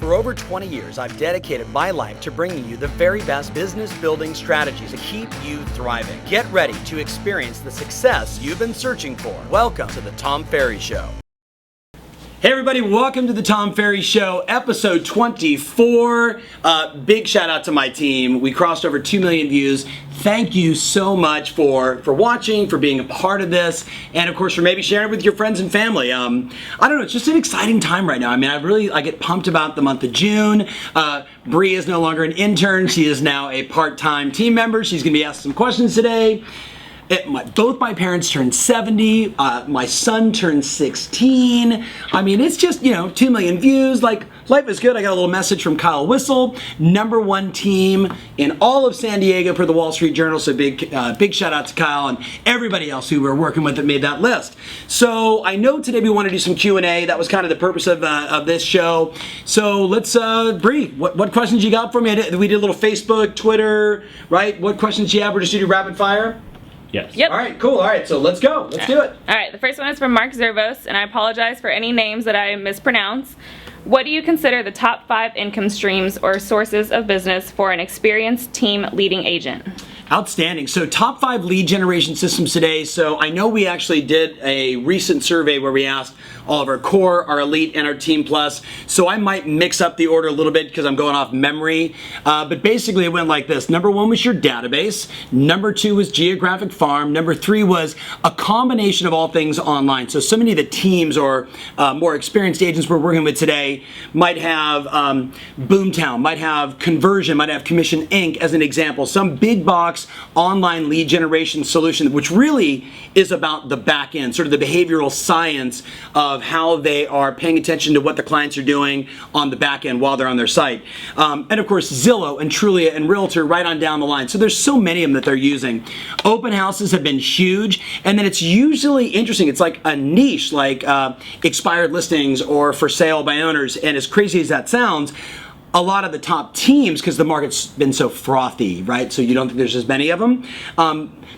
For over 20 years, I've dedicated my life to bringing you the very best business building strategies to keep you thriving. Get ready to experience the success you've been searching for. Welcome to the Tom Ferry Show. Hey everybody, welcome to the Tom Ferry Show, episode 24. Big shout out to my team. We crossed over 2 million views. Thank you so much for watching, for being a part of this, and of course for maybe sharing it with your friends and family. I don't know, it's just an exciting time right now. I mean, I get pumped about the month of June. Bree is no longer an intern. She is now a part-time team member. She's gonna be asked some questions today. Both my parents turned 70, my son turned 16. I mean, it's just, 2 million views. Like, life is good. I got a little message from Kyle Whistle, #1 team in all of San Diego for the Wall Street Journal. So big shout out to Kyle and everybody else who we're working with that made that list. So I know today we want to do some Q&A. That was kind of the purpose of this show. So let's, Bree, what questions you got for me? We did a little Facebook, Twitter, right? What questions do you have? We're just going to do rapid fire? Yes. Yep. All right, cool. All right, so let's go. Let's do it. All right, the first one is from Mark Zervos, and I apologize for any names that I mispronounce. What do you consider the top 5 income streams or sources of business for an experienced team leading agent? Outstanding. So top 5 lead generation systems today. So I know we actually did a recent survey where we asked all of our core, our elite, and our team plus. So I might mix up the order a little bit because I'm going off memory. But basically it went like this. #1 was your database. #2 was geographic farm. #3 was a combination of all things online. So many of the teams or more experienced agents we're working with today might have Boomtown, might have Conversion, might have Commission Inc. as an example. Some big box online lead generation solution, which really is about the back end, sort of the behavioral science of how they are paying attention to what the clients are doing on the back end while they're on their site. And of course, Zillow and Trulia and Realtor right on down the line. So there's so many of them that they're using. Open houses have been huge, and then it's usually interesting. It's like a niche, like expired listings or for sale by owners. And as crazy as that sounds, a lot of the top teams, because the market's been so frothy, right? So you don't think there's as many of them.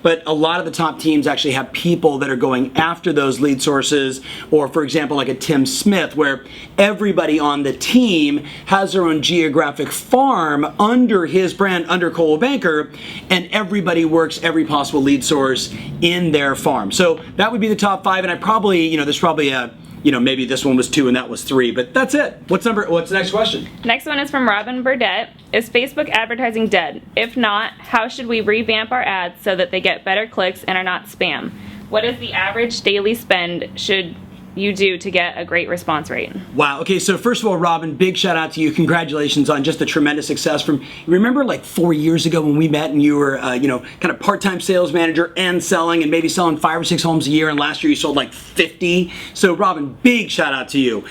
But a lot of the top teams actually have people that are going after those lead sources, or for example, like a Tim Smith, where everybody on the team has their own geographic farm under his brand, under Coldwell Banker, and everybody works every possible lead source in their farm. So that would be the top 5, and I probably, there's probably a, maybe this one was 2 and that was 3, but that's it. What's the next question? Next one is from Robin Burdett. Is Facebook advertising dead? If not, how should we revamp our ads so that they get better clicks and are not spam? What is the average daily spend should you do to get a great response rate? Wow. Okay, so first of all, Robin, big shout out to you. Congratulations on just the tremendous success from, remember like 4 years ago when we met and you were, kind of part-time sales manager and selling and maybe selling 5 or 6 homes a year, and last year you sold like 50. So Robin, big shout out to you.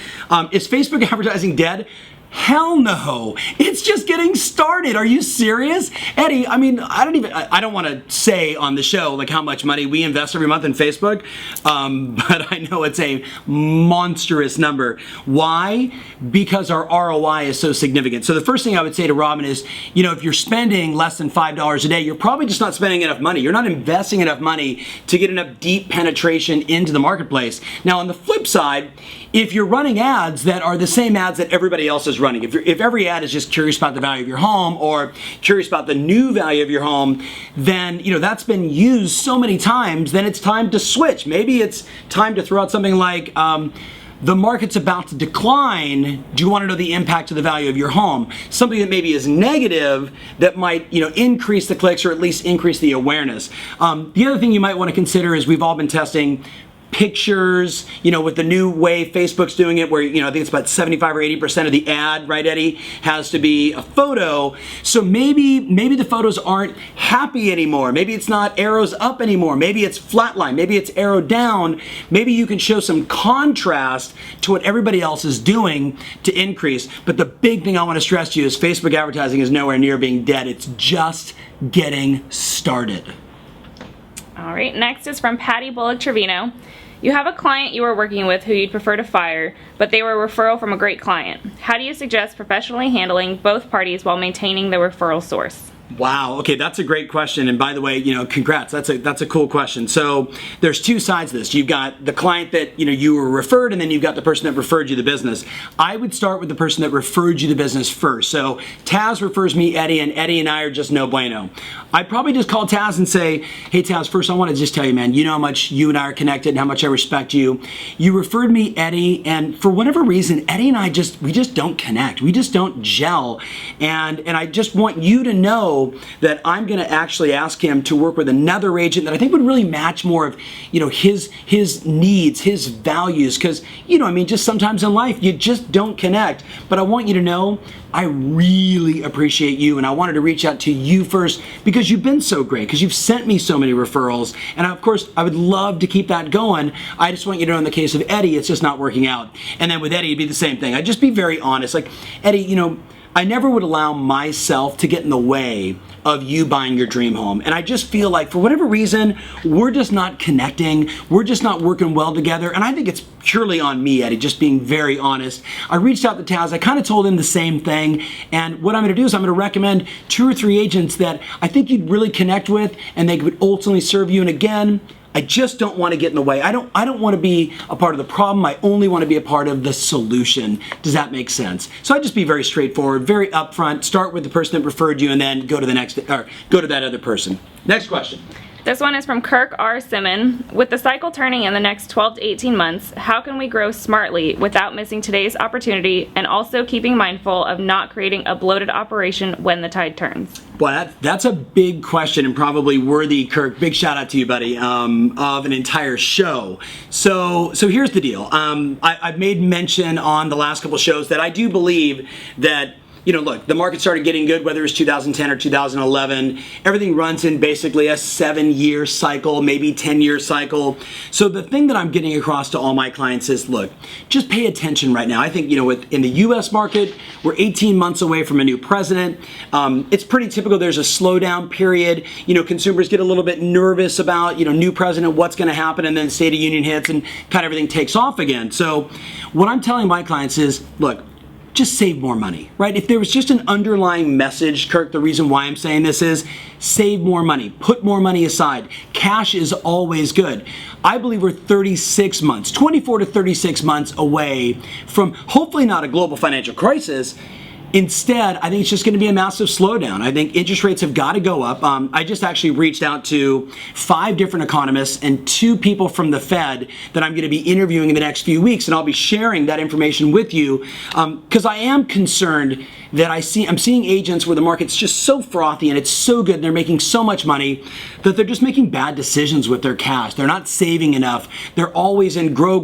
Is Facebook advertising dead? Hell no. It's just getting started. Are you serious? Eddie, I mean, I don't want to say on the show like how much money we invest every month in Facebook, but I know it's a monstrous number. Why? Because our ROI is so significant. So the first thing I would say to Robin is, if you're spending less than $5 a day, you're probably just not spending enough money. You're not investing enough money to get enough deep penetration into the marketplace. Now, on the flip side, if you're running ads that are the same ads that everybody else is running, if every ad is just curious about the value of your home or curious about the new value of your home, then that's been used so many times, then it's time to switch. Maybe it's time to throw out something like, the market's about to decline. Do you want to know the impact of the value of your home? Something that maybe is negative that might, increase the clicks or at least increase the awareness. The other thing you might want to consider is we've all been testing pictures, with the new way Facebook's doing it, where, I think it's about 75 or 80% of the ad, right, Eddie, has to be a photo. So maybe the photos aren't happy anymore. Maybe it's not arrows up anymore. Maybe it's flatline. Maybe it's arrow down. Maybe you can show some contrast to what everybody else is doing to increase. But the big thing I want to stress to you is Facebook advertising is nowhere near being dead. It's just getting started. All right, next is from Patty Bullock Trevino. You have a client you are working with who you'd prefer to fire, but they were a referral from a great client. How do you suggest professionally handling both parties while maintaining the referral source? Wow. Okay, that's a great question. And by the way, congrats. That's a cool question. So there's two sides to this. You've got the client that you were referred, and then you've got the person that referred you the business. I would start with the person that referred you the business first. So Taz refers me Eddie, and Eddie and I are just no bueno. I'd probably just call Taz and say, "Hey Taz, first I want to just tell you, man, you know how much you and I are connected and how much I respect you. You referred me Eddie, and for whatever reason, Eddie and I just don't connect. We just don't gel, and I just want you to know that I'm going to actually ask him to work with another agent that I think would really match more of, his needs, his values, because, just sometimes in life you just don't connect. But I want you to know I really appreciate you, and I wanted to reach out to you first because you've been so great, because you've sent me so many referrals, and of course I would love to keep that going. I just want you to know in the case of Eddie, it's just not working out. And then with Eddie, it'd be the same thing. I'd just be very honest. Like, Eddie, I never would allow myself to get in the way of you buying your dream home. And I just feel like for whatever reason, we're just not connecting. We're just not working well together. And I think it's purely on me, Eddie, just being very honest. I reached out to Taz. I kind of told him the same thing. And what I'm going to do is I'm going to recommend 2 or 3 agents that I think you'd really connect with and they would ultimately serve you. And again, I just don't want to get in the way. I don't want to be a part of the problem. I only want to be a part of the solution. Does that make sense? So I'd just be very straightforward, very upfront. Start with the person that referred you, and then go to that other person. Next question. This one is from Kirk R. Simon. With the cycle turning in the next 12 to 18 months, how can we grow smartly without missing today's opportunity and also keeping mindful of not creating a bloated operation when the tide turns? Well, that's a big question and probably worthy, Kirk. Big shout out to you, buddy, of an entire show. So here's the deal. I've made mention on the last couple shows that I do believe that look, the market started getting good, whether it's 2010 or 2011. Everything runs in basically a 7-year cycle, maybe 10-year cycle. So the thing that I'm getting across to all my clients is, look, just pay attention right now. I think, in the U.S. market, we're 18 months away from a new president. It's pretty typical. There's a slowdown period. Consumers get a little bit nervous about, new president, what's going to happen, and then the State of Union hits and kind of everything takes off again. So what I'm telling my clients is, look, just save more money, right? If there was just an underlying message, Kirk, the reason why I'm saying this is save more money, put more money aside. Cash is always good. I believe we're 36 months, 24 to 36 months away from hopefully not a global financial crisis. Instead, I think it's just going to be a massive slowdown. I think interest rates have got to go up. I just actually reached out to 5 different economists and 2 people from the Fed that I'm going to be interviewing in the next few weeks, and I'll be sharing that information with you because I am concerned that I'm seeing agents where the market's just so frothy and it's so good and they're making so much money that they're just making bad decisions with their cash. They're not saving enough. They're always in grow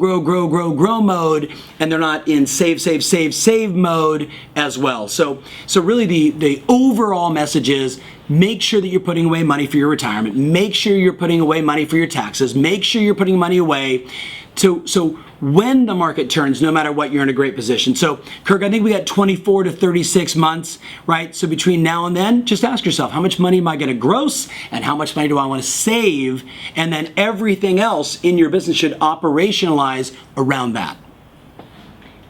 mode, and they're not in save mode as well. So really the overall message is make sure that you're putting away money for your retirement. Make sure you're putting away money for your taxes. Make sure you're putting money away so when the market turns, no matter what, you're in a great position. So, Kirk, I think we got 24 to 36 months, right? So between now and then, just ask yourself, how much money am I going to gross and how much money do I want to save? And then everything else in your business should operationalize around that.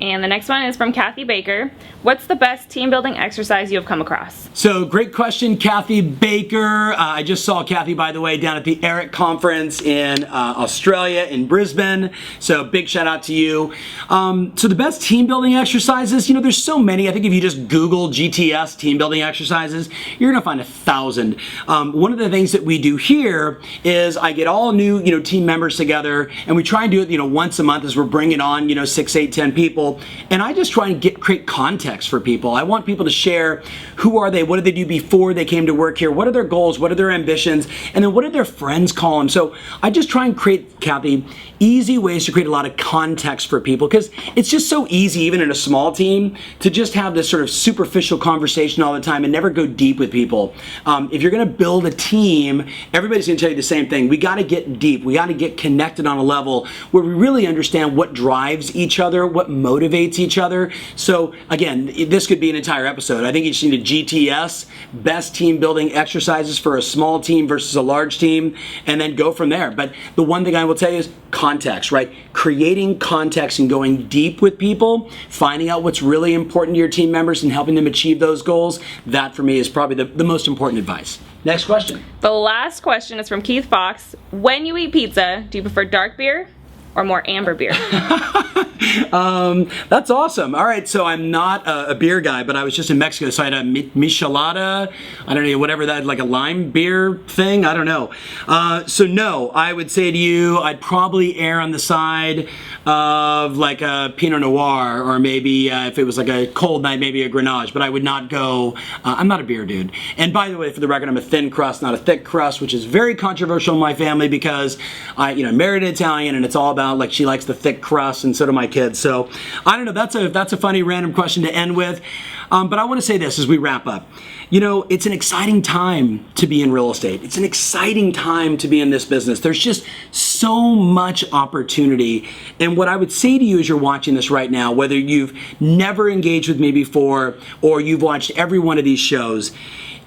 And the next one is from Kathy Baker. What's the best team building exercise you have come across? So great question, Kathy Baker. I just saw Kathy, by the way, down at the ERIC conference in Australia, in Brisbane. So big shout out to you. So the best team building exercises, there's so many. I think if you just Google GTS team building exercises, you're gonna find 1,000. One of the things that we do here is I get all new, team members together, and we try and do it, once a month as we're bringing on, 6, 8, 10 people. And I just try and create context for people. I want people to share who are they, what did they do before they came to work here, what are their goals, what are their ambitions, and then what did their friends call them. So I just try and create, Kathy, easy ways to create a lot of context for people, because it's just so easy, even in a small team, to just have this sort of superficial conversation all the time and never go deep with people. If you're going to build a team, everybody's going to tell you the same thing. We got to get deep. We got to get connected on a level where we really understand what drives each other, what motivates motivates each other. So again, this could be an entire episode. I think you just need a GTS, best team building exercises for a small team versus a large team, and then go from there. But the one thing I will tell you is context, right? Creating context and going deep with people, finding out what's really important to your team members and helping them achieve those goals. That for me is probably the most important advice. Next question. The last question is from Keith Fox. When you eat pizza, do you prefer dark beer or more amber beer? That's awesome. All right, so I'm not a beer guy, but I was just in Mexico, so I had a michelada, I don't know, whatever that, like a lime beer thing, I don't know. So no, I would say to you, I'd probably err on the side of like a Pinot Noir, or maybe if it was like a cold night, maybe a Grenache, but I would not go, I'm not a beer dude. And by the way, for the record, I'm a thin crust, not a thick crust, which is very controversial in my family because I married an Italian and it's all about like she likes the thick crust and so do my kids. So I don't know, that's a funny random question to end with. But I want to say this as we wrap up. It's an exciting time to be in real estate. It's an exciting time to be in this business. There's just so much opportunity. And what I would say to you as you're watching this right now, whether you've never engaged with me before or you've watched every one of these shows,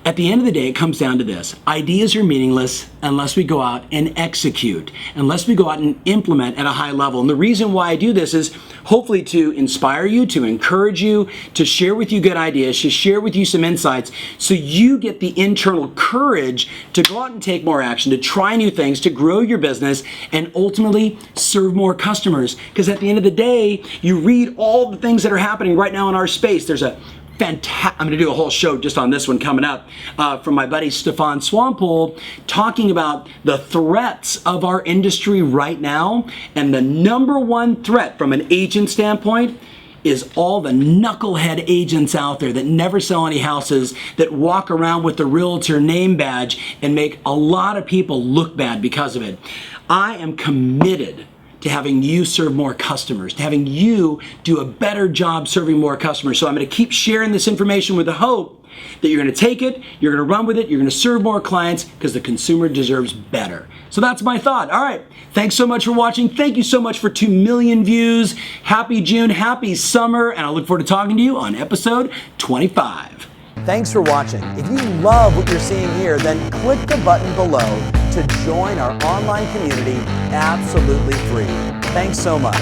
at the end of the day, it comes down to this. Ideas are meaningless unless we go out and execute, unless we go out and implement at a high level. And the reason why I do this is hopefully to inspire you, to encourage you, to share with you good ideas, to share with you some insights so you get the internal courage to go out and take more action, to try new things, to grow your business, and ultimately serve more customers. Because at the end of the day, you read all the things that are happening right now in our space. There's a I'm going to do a whole show just on this one coming up from my buddy Stefan Swampole, talking about the threats of our industry right now. And the number one threat from an agent standpoint is all the knucklehead agents out there that never sell any houses, that walk around with the realtor name badge and make a lot of people look bad because of it. I am committed to having you serve more customers, to having you do a better job serving more customers. So I'm going to keep sharing this information with the hope that you're going to take it, you're going to run with it, you're going to serve more clients because the consumer deserves better. So that's my thought. All right. Thanks so much for watching. Thank you so much for 2 million views. Happy June, happy summer, and I look forward to talking to you on episode 25. Thanks for watching. If you love what you're seeing here, then click the button below to join our online community absolutely free. Thanks so much.